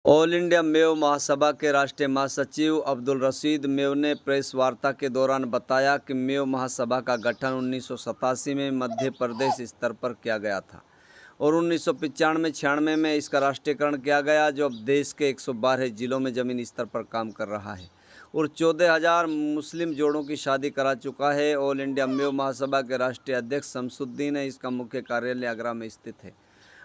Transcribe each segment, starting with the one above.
All India मेव महासभा के राष्ट्रीय महासचिव अब्दुल रशीद मेव ने प्रेस वार्ता के दौरान बताया कि मेव महासभा का गठन 1987 में मध्य प्रदेश स्तर पर किया गया था और 1995-96 में इसका राष्ट्रीयकरण किया गया, जो अब देश के 112 जिलों में ज़मीनी स्तर पर काम कर रहा है और 14,000 मुस्लिम जोड़ों की शादी करा चुका है। ऑल इंडिया मेव महासभा के राष्ट्रीय अध्यक्ष शमसुद्दीन है। इसका मुख्य कार्यालय आगरा में स्थित है।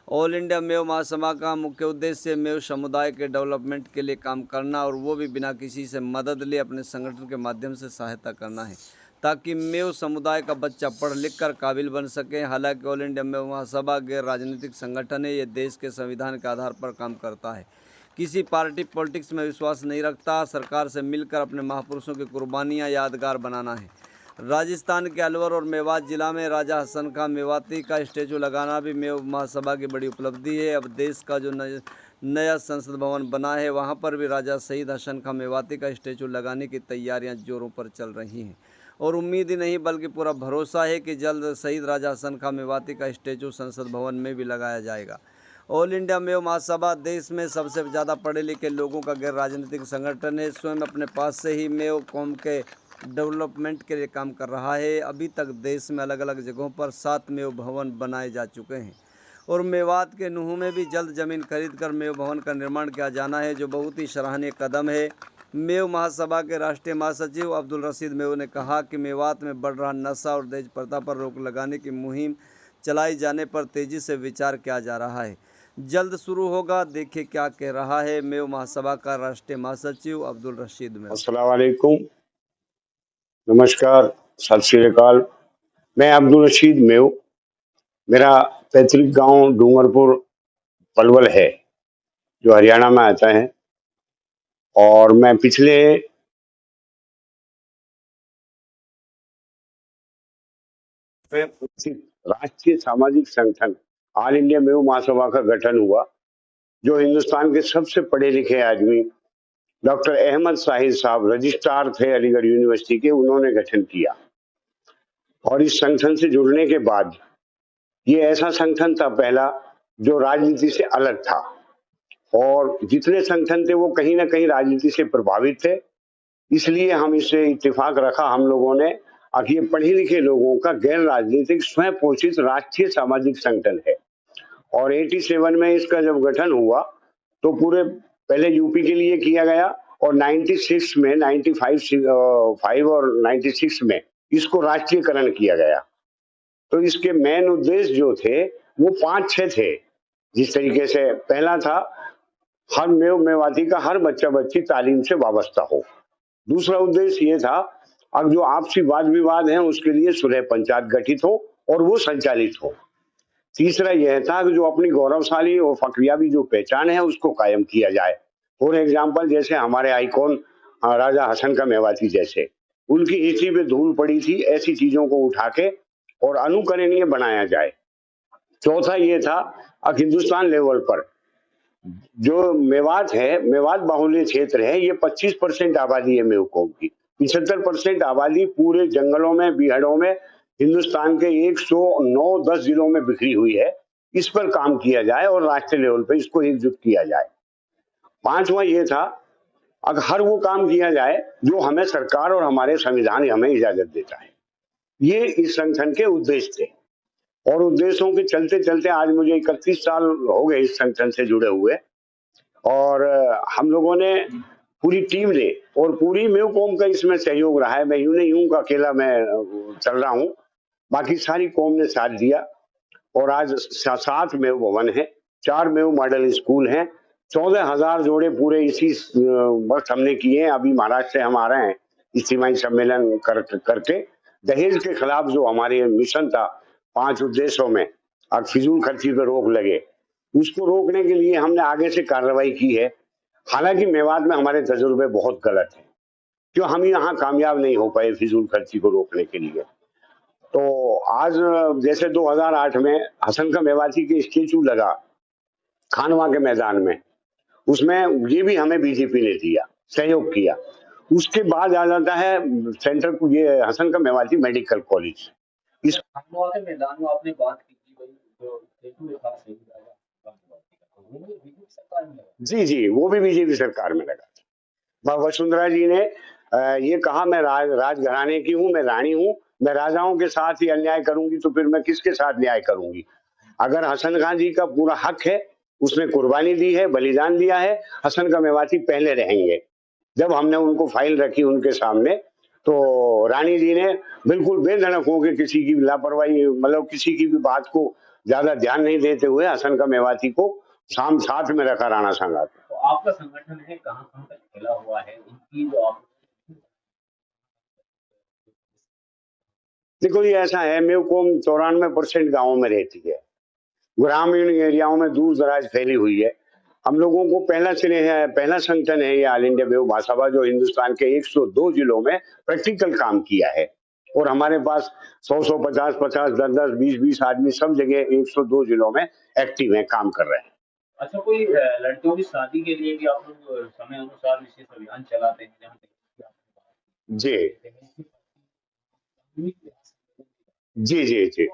ऑल इंडिया मेव महासभा का मुख्य उद्देश्य मेव समुदाय के डेवलपमेंट के लिए काम करना और वो भी बिना किसी से मदद लिए अपने संगठन के माध्यम से सहायता करना है, ताकि मेव समुदाय का बच्चा पढ़ लिख कर काबिल बन सके। हालांकि ऑल इंडिया मेव महासभा गैर राजनीतिक संगठन है। ये देश के संविधान के आधार पर काम करता है, किसी पार्टी पॉलिटिक्स में विश्वास नहीं रखता। सरकार से मिलकर अपने महापुरुषों की कुर्बानियाँ यादगार बनाना है। राजस्थान के अलवर और मेवात जिला में राजा हसन खां मेवाती का स्टैचू लगाना भी मेव महासभा की बड़ी उपलब्धि है। अब देश का जो नया संसद भवन बना है, वहां पर भी राजा शहीद हसन खां मेवाती का स्टैचू लगाने की तैयारियां जोरों पर चल रही हैं और उम्मीद ही नहीं बल्कि पूरा भरोसा है कि जल्द शहीद राजा हसन खां मेवाती का स्टैचू संसद भवन में भी लगाया जाएगा। ऑल इंडिया मेव महासभा देश में सबसे ज़्यादा पढ़े लिखे लोगों का गैर राजनीतिक संगठन है। स्वयं अपने पास से ही मेव कौम के डेवलपमेंट के लिए काम कर रहा है। अभी तक देश में अलग अलग जगहों पर 7 मेव भवन बनाए जा चुके हैं और मेवात के नूह में भी जल्द ज़मीन खरीदकर मेव भवन का निर्माण किया जाना है, जो बहुत ही सराहनीय कदम है। मेव महासभा के राष्ट्रीय महासचिव अब्दुल रशीद मेव ने कहा कि मेवात में बढ़ रहा नशा और दहेज प्रथा पर रोक लगाने की मुहिम चलाई जाने पर तेज़ी से विचार किया जा रहा है। जल्द शुरू होगा। देखिए क्या कह रहा है मेव महासभा का राष्ट्रीय महासचिव अब्दुल रशीद मेव। अस्सलाम वालेकुम, नमस्कार, सत श्री अकाल। मैं अब्दुल रशीद मेव, मेरा पैतृक गांव डूंगरपुर पलवल है, जो हरियाणा में आता है। और मैं पिछले राष्ट्रीय सामाजिक संगठन ऑल इंडिया मेव महासभा का गठन हुआ, जो हिंदुस्तान के सबसे पढ़े लिखे आदमी डॉक्टर अहमद साहिद साहब रजिस्ट्रार थे अलीगढ़ यूनिवर्सिटी के, उन्होंने गठन किया। और इस संगठन से जुड़ने के बाद ये ऐसा संगठन था पहला जो राजनीति से अलग था, और जितने संगठन थे वो कहीं ना कहीं राजनीति से प्रभावित थे। इसलिए हम इससे इत्तेफाक रखा हम लोगों ने कि ये पढ़े लिखे लोगों का गैर राजनीतिक स्वयं पोषित राष्ट्रीय सामाजिक संगठन है। और 87 में इसका जब गठन हुआ तो पूरे पहले यूपी के लिए किया गया और 96 में 95 और 96 में इसको राष्ट्रीयकरण किया गया। तो इसके मेन उद्देश्य जो थे वो 5-6 थे। जिस तरीके से पहला था, हर मेव मेवाती का हर बच्चा बच्ची तालीम से वाबस्ता हो। दूसरा उद्देश्य ये था, अब जो आपसी वाद विवाद हैं उसके लिए सुलह पंचायत गठित हो और वो संचालित हो। तीसरा यह था कि जो अपनी गौरवशाली और फकरियाबी जो पहचान है उसको कायम किया जाए। फॉर एग्जाम्पल, जैसे हमारे आइकॉन राजा हसन का मेवाती जैसे, उनकी हिस्ट्री पे धूल पड़ी थी, ऐसी चीजों को उठा के और अनुकरणीय बनाया जाए। चौथा ये था, अब हिंदुस्तान लेवल पर जो मेवात है, मेवात बाहुल्य क्षेत्र है, ये 25% आबादी है मेव कौम की। 75% आबादी पूरे जंगलों में, बीहड़ों में हिंदुस्तान के 109-10 जिलों में बिखरी हुई है। इस पर काम किया जाए और राष्ट्रीय लेवल पर इसको एकजुट किया जाए। पांचवा ये था, अगर हर वो काम किया जाए जो हमें सरकार और हमारे संविधान हमें इजाजत देता है। ये इस संगठन के उद्देश्य थे और उद्देश्यों के चलते चलते आज मुझे 31 साल हो गए इस संगठन से जुड़े हुए। और हम लोगों ने पूरी टीम ने और पूरी मेव कौम का इसमें सहयोग रहा है। मैं यूं नहीं हूं कि अकेला मैं चल रहा हूं, बाकी सारी कौम ने साथ दिया। और आज 7 मेव भवन है, 4 मेव मॉडल स्कूल हैं, 14,000 जोड़े पूरे इसी वक्त हमने किए हैं। अभी महाराष्ट्र से हम आ रहे हैं इज्तिमाई सम्मेलन करके। दहेज के खिलाफ जो हमारे मिशन था 5 उद्देश्यों में, अब फिजूल खर्ची पर रोक लगे, उसको रोकने के लिए हमने आगे से कार्रवाई की है। हालांकि मेवात में हमारे तजुर्बे बहुत गलत हैं, क्यों हम यहाँ कामयाब नहीं हो पाए फिजूल खर्ची को रोकने के लिए। तो आज जैसे 2008 में हसन का मेवाती के स्टेचू लगा खानवा के मैदान में, उसमें ये भी हमें बीजेपी ने दिया, सहयोग किया। उसके बाद आ जाता है सेंटर को, ये हसन का मेवाती मेडिकल कॉलेज। इस खानवा के मैदान में आपने बात की थी भाई, जो स्टेचू है खास जी जी, वो भी बीजेपी सरकार में लगा था। वसुंधरा जी ने ये कहा, मैं राजघराने की हूँ, मैं रानी हूँ, मैं राजाओं के साथ ही अन्याय करूंगी तो फिर मैं किसके साथ न्याय करूंगी। अगर हसन खान जी का पूरा हक है, उसने कुर्बानी दी है, बलिदान दिया है, हसन का मेवाती पहले रहेंगे। जब हमने उनको फाइल रखी उनके सामने, तो रानी जी ने बिल्कुल बेधड़क होकर किसी की लापरवाही, मतलब किसी की भी बात को ज्यादा ध्यान नहीं देते हुए हसन का मेवाती को साथ में रखा राणा सांगा। तो आपका संगठन है कहाँ कहाँ तक फैला हुआ है, उनकी जो आप देखो, ये ऐसा है, मेवकोम 94% गाँवों में रहती है, ग्रामीण एरियाओं में दूर दराज फैली हुई है। हम लोगों को पहला संगठन है ये ऑल इंडिया मेव महासभा, जो हिंदुस्तान के 102 जिलों में प्रैक्टिकल काम किया है। और हमारे पास 100 50 50 10 10 20 20 आदमी सब जगह 102 जिलों में एक्टिव हैं, काम कर रहे हैं। अच्छा, कोई लड़कियों की शादी के लिए भी आप लोग समय अनुसार विशेष अभियान चलाते हैं जहाँ जी जी जी जी,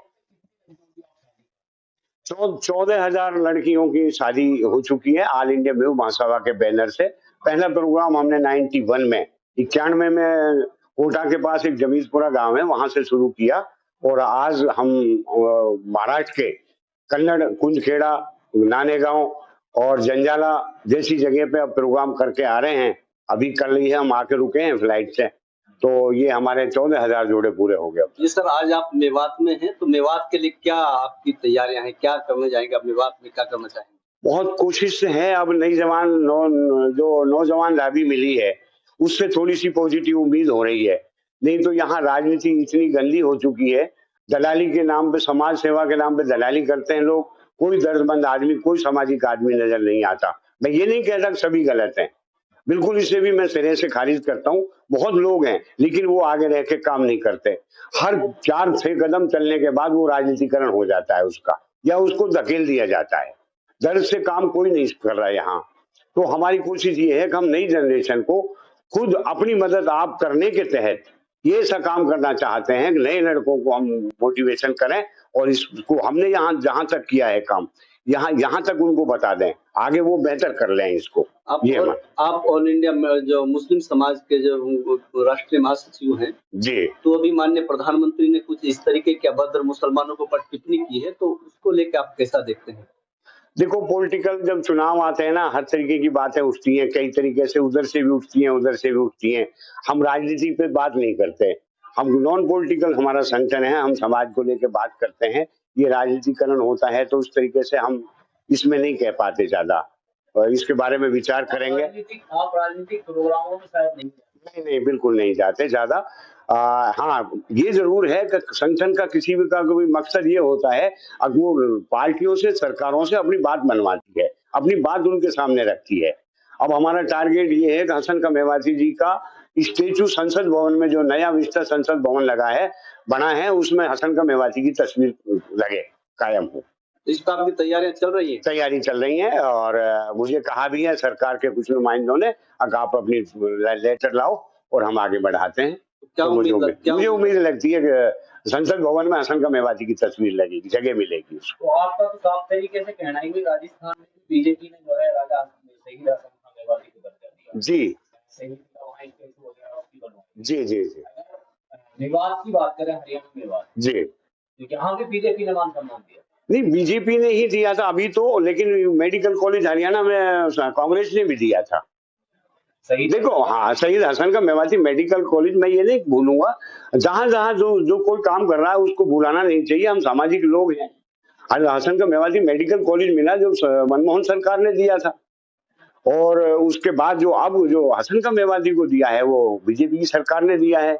14,000 लड़कियों की शादी हो चुकी है ऑल इंडिया मेव महासभा के बैनर से। पहला प्रोग्राम हमने 91 में 91 में कोटा के पास एक जमीजपुरा गांव है, वहां से शुरू किया। और आज हम महाराष्ट्र के कन्नड़, कुंजखेड़ा, नानेगांव और जंजाला जैसी जगह पे अब प्रोग्राम करके आ रहे हैं। अभी कल ही हम आके रुके हैं फ्लाइट से, तो ये हमारे 14,000 जोड़े पूरे हो गए। जी सर, आज आप मेवात में हैं, तो मेवात के लिए क्या आपकी तैयारियां हैं, क्या करने जाएंगे आप मेवात में, क्या करना चाहेंगे? बहुत कोशिश है, अब जो नौजवान लाभी मिली है उससे थोड़ी सी पॉजिटिव उम्मीद हो रही है। नहीं तो यहाँ राजनीति इतनी गंदी हो चुकी है, दलाली के नाम पे, समाज सेवा के नाम पे दलाली करते हैं लोग। कोई दर्दमंद आदमी, कोई सामाजिक आदमी नजर नहीं आता। मैं ये नहीं कहता कि सभी गलत हैं, बिल्कुल इसे भी मैं सिरे से खारिज करता हूँ। बहुत लोग हैं लेकिन वो आगे रह के काम नहीं करते। हर 4-6 कदम चलने के बाद वो राजनीतिकरण हो जाता है उसका, या उसको धकेल दिया जाता है। दर्द से काम कोई नहीं कर रहा है यहाँ। तो हमारी कोशिश ये है कि हम नई जनरेशन को खुद अपनी मदद आप करने के तहत ये ऐसा काम करना चाहते हैं कि नए लड़कों को हम मोटिवेशन करें, और इसको हमने यहाँ जहां तक किया है काम, यहाँ तक उनको बता दें, आगे वो बेहतर कर लें इसको। आप ऑल इंडिया में जो मुस्लिम समाज के जो राष्ट्रीय महासचिव हैं जी, तो अभी माननीय प्रधानमंत्री ने कुछ इस तरीके के अभद्र मुसलमानों के ऊपर टिप्पणी की है, तो उसको लेकर आप कैसा देखते हैं? देखो, पॉलिटिकल जब चुनाव आते हैं ना, हर तरीके की बातें उठती हैं, कई तरीके से उधर से भी उठती हैं, उधर से भी उठती हैं। हम राजनीति पे बात नहीं करते, हम नॉन पॉलिटिकल हमारा संगठन है, हम समाज को लेकर बात करते हैं। ये राजनीतिकरण होता है तो उस तरीके से हम इसमें नहीं कह पाते ज्यादा, और इसके बारे में विचार करेंगे। आप राजनीतिक प्रोग्रामों में शायद नहीं नहीं, बिल्कुल नहीं जाते ज्यादा। हाँ, ये जरूर है कि संगठन का किसी भी का कोई मकसद ये होता है, अब वो पार्टियों से, सरकारों से अपनी बात मनवाती है, अपनी बात उनके सामने रखती है। अब हमारा टारगेट ये है कि हसन का मेवाती जी का स्टेचू संसद भवन में, जो नया विस्ता संसद भवन बना है, उसमें हसन का मेवाती की तस्वीर लगे, कायम हो। इस पर आपकी तैयारियां चल रही हैं? तैयारी चल रही है, और मुझे कहा भी है सरकार के कुछ नुमाइंदों ने, अगर आप अपनी लेटर लाओ और हम आगे बढ़ाते हैं। क्या तो मुझे उम्मीद लगती है कि संसद भवन में हसन का मेवाती की तस्वीर लगेगी, जगह मिलेगी उसको। तो आपका तो साफ तरीके से कहना है कि राजस्थान में बीजेपी ने जो है राजा शहीद हसन खां मेवाती को दर्जा दिया। जी जी जी जी, मेवात की बात करें, हरियाणा मेवात जी, तो यहाँ भी बीजेपी ने मान सम्मान दिया। नहीं, बीजेपी ने ही दिया था अभी तो, लेकिन मेडिकल कॉलेज हरियाणा में कांग्रेस ने भी दिया था। सही, देखो, हाँ, शहीद हसन का मेवाती मेडिकल कॉलेज, मैं ये नहीं भूलूंगा, जहां जहां जो कोई काम कर रहा है उसको भुलाना नहीं चाहिए, हम सामाजिक लोग हैं। हसन का मेवाती मेडिकल कॉलेज मिला जो मनमोहन सरकार ने दिया था, और उसके बाद जो हसन का मेवाती को दिया है वो बीजेपी की सरकार ने दिया है।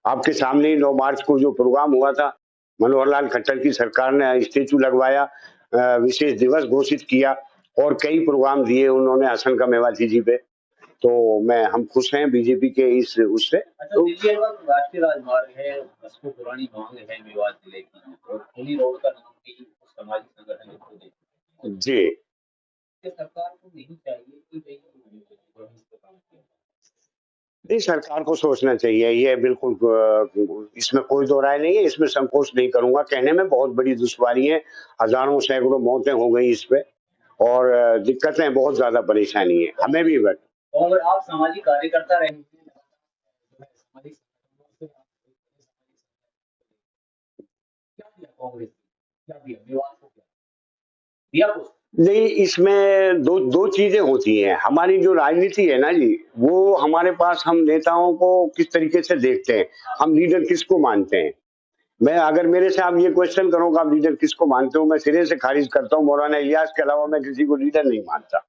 आपके सामने ही 9 मार्च को जो प्रोग्राम हुआ था, मनोहर लाल खट्टर की सरकार ने स्टेचू लगवाया, विशेष दिवस घोषित किया, और कई प्रोग्राम दिए उन्होंने हसन का मेवाती जी पे। तो हम खुश हैं बीजेपी के इस उससे। अच्छा, दिल्ली राष्ट्रीय राजमार्ग है, बसपो पुरानी मांग है मेवात जिले की, और खुली रोड का नाम भी सामाजिक संगठन को देते जी, सरकार को नहीं चाहिए कि नहीं, सरकार को सोचना चाहिए, ये बिल्कुल इसमें कोई दो राय नहीं है, इसमें संकोच नहीं करूंगा। कहने में बहुत बड़ी दुश्वारी है, हजारों सैकड़ों मौतें हो गई इस पे, और दिक्कतें बहुत ज्यादा परेशानी है हमें भी। बट और आप सामाजिक कार्यकर्ता रहे हैं, सामाजिक संगठनों से आप क्या दिया कांग्रेस ने? क्या दिया विवाद को? क्या दिया कुछ? नहीं, इसमें दो दो चीजें होती हैं। हमारी जो राजनीति है ना जी, वो हमारे पास हम नेताओं को किस तरीके से देखते हैं, हम लीडर किसको मानते हैं। मैं अगर मेरे से आप ये क्वेश्चन करो कि आप लीडर किसको मानते हो, मैं सिरे से खारिज करता हूँ। मौलाना इलियास के अलावा मैं किसी को लीडर नहीं मानता।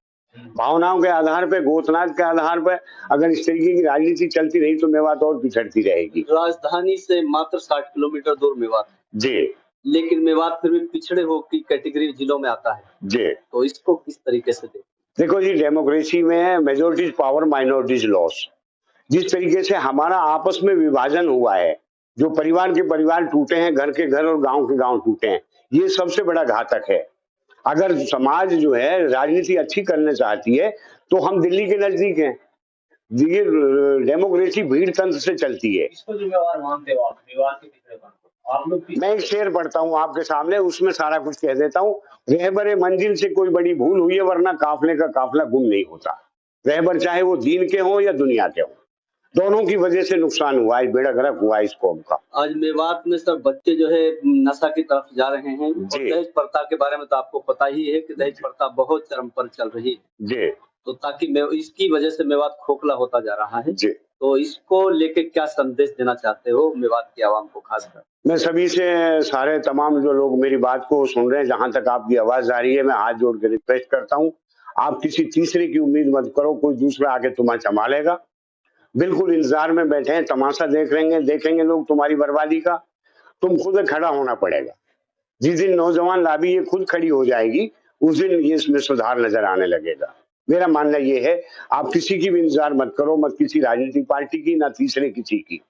भावनाओं के आधार पे, गोतनाद के आधार पर अगर इस तरीके की राजनीति चलती रही तो मेवात और पिछड़ती रहेगी। राजधानी से मात्र 60 किलोमीटर दूर मेवात है, जी लेकिन मेवात फिर भी पिछड़े हो की कैटेगरी जिलों में आता है। जी तो इसको किस तरीके से देखते? देखो जी, डेमोक्रेसी में मेजोरिटीज पावर माइनॉरिटीज लॉस। जिस तरीके से हमारा आपस में विभाजन हुआ है, जो परिवार के परिवार टूटे हैं, घर के घर और गांव के गांव टूटे हैं, ये सबसे बड़ा घातक है। अगर समाज जो है राजनीति अच्छी करना चाहती है तो हम दिल्ली के नजदीक हैं। ये डेमोक्रेसी भीड़ तंत्र से चलती है। इसको जिम्मेवार मानते हो आप विवाद के पिछड़ेपन को? आप लोग मैं एक शेर पढ़ता हूँ आपके सामने, उसमें सारा कुछ कह देता हूँ। रहबरे मंजिल से कोई बड़ी भूल हुई है, वरना काफले का काफला गुम नहीं होता। रहबर चाहे वो दीन के हो या दुनिया के हो, दोनों की वजह से नुकसान हुआ है, बेड़ा गर्क हुआ है इस कौम का। आज मेवात में सब बच्चे जो है नशा की तरफ जा रहे हैं। और जी। दहेज प्रथा के बारे में तो आपको पता ही है कि दहेज प्रथा बहुत चरम पर चल रही है। जी तो ताकि इसकी वजह से मेवात खोखला होता जा रहा है। जी तो इसको लेके क्या संदेश देना चाहते हो मेवात की आवाम को खासकर? मैं सभी से, सारे तमाम जो लोग मेरी बात को सुन रहे हैं, जहां तक आपकी आवाज आ रही है, मैं हाथ जोड़ के रिक्वेस्ट करता हूँ, आप किसी तीसरे की उम्मीद मत करो, कोई दूसरा आके तुम्हें संभालेगा। बिल्कुल इंतजार में बैठे हैं, तमाशा देखेंगे लोग तुम्हारी बर्बादी का। तुम खुद खड़ा होना पड़ेगा। जिस दिन नौजवान लाबी ये खुद खड़ी हो जाएगी, उस दिन ये इसमें सुधार नजर आने लगेगा। मेरा मानना ये है, आप किसी की भी इंतजार मत करो, मत किसी राजनीतिक पार्टी की, ना तीसरे किसी की।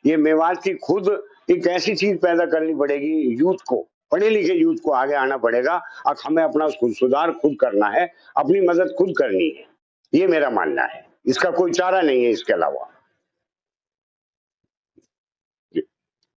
ये मेवात की खुद एक ऐसी चीज पैदा करनी पड़ेगी, यूथ को, पढ़े लिखे यूथ को आगे आना पड़ेगा। और हमें अपना सुधार खुद करना है, अपनी मदद खुद करनी है। ये मेरा मानना है, इसका कोई चारा नहीं है इसके अलावा।